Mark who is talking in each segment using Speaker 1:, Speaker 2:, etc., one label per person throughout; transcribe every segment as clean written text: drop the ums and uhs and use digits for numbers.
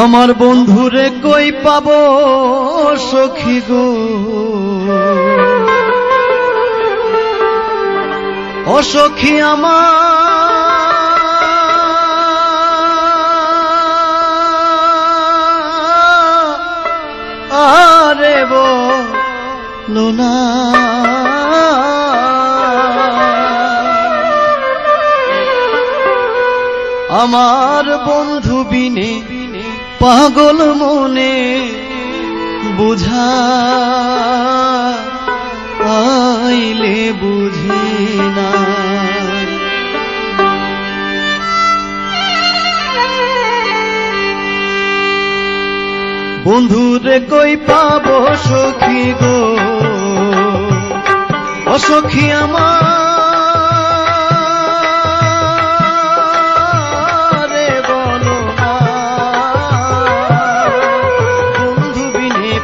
Speaker 1: আমার বন্ধুরে কই পাবো সখী গো, ও সখী আরে বলো না। আমার বন্ধু বিনে পাগল মনে বুঝা আইলে বুঝি না। বন্ধুরে কই পাবো সখী গো, ও সখী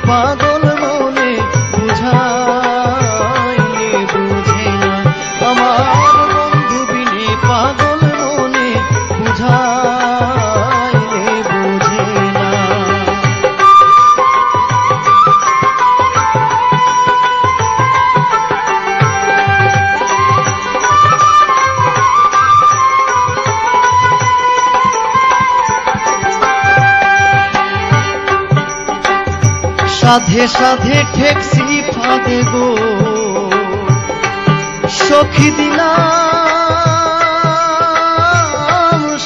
Speaker 1: পাগল মনে বুঝাইলে বুঝে না। আমার বন্ধু বিনে পাগল মনে বুঝাইলে বুঝে না। সাধে সাধে ঠেকছি ফাঁদে গো, সখী দিলাম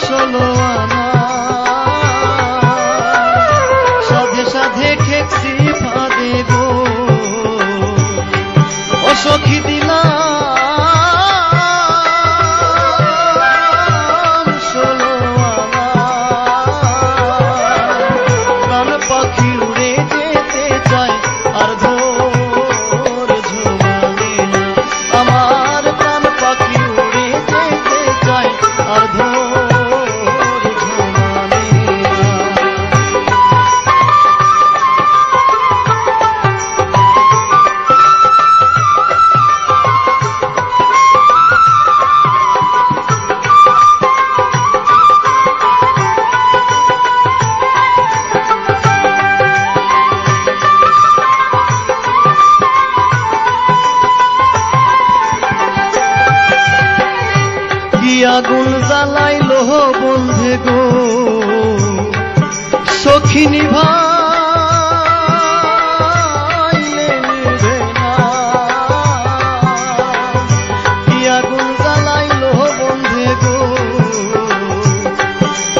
Speaker 1: 16 আনা। সাধে সাধে ঠেকছি ফাঁদে গো, ও সখী দিলাম 16 আনা। প্রাণ পাখি উড়ে আর ধৈর্য মানে না। আমার প্রাণ পাখি উড়ে যেতে চায় আর ধৈর্য মানে না। আগুন জ্বালাইলো বন্ধে গো, সখী নিভাইলে নিভে না। কি আগুন জ্বালাইলো বন্ধে গো,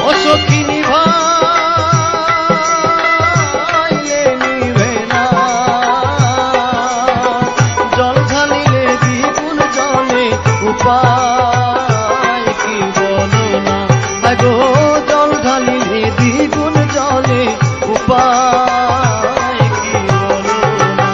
Speaker 1: ও সখী নিভাইলে নিভে না। জল ঢালিলে দ্বিগুণ জলে উপায় গো, জল ঢালিলে দ্বিগুণ জলে উপায় কি বলো না।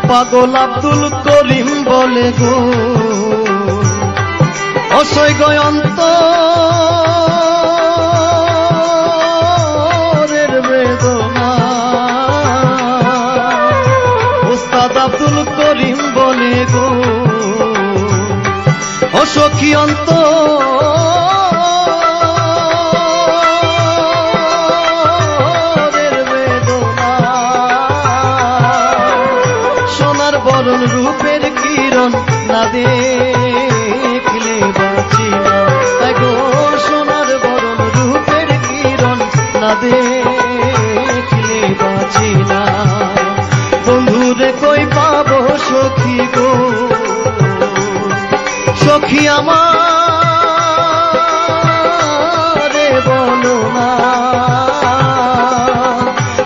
Speaker 1: পাগল আব্দুল করিম বলে গো, অসয় গয়ন্ত বেদনা। উস্তাদ আব্দুল করিম বলে গো, ও সখী অন্তরের বেদনা। সোনার বরণ রূপের কিরণ না দেখলে বাঁচি না। গো সোনার বরণ রূপের কিরণ না দেখলে বাঁচি না। বন্ধুরে কই পাবো সখী গো, সখী আমারে বলো না।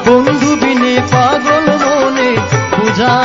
Speaker 1: বন্ধু বিনে পাগল মনে বুঝা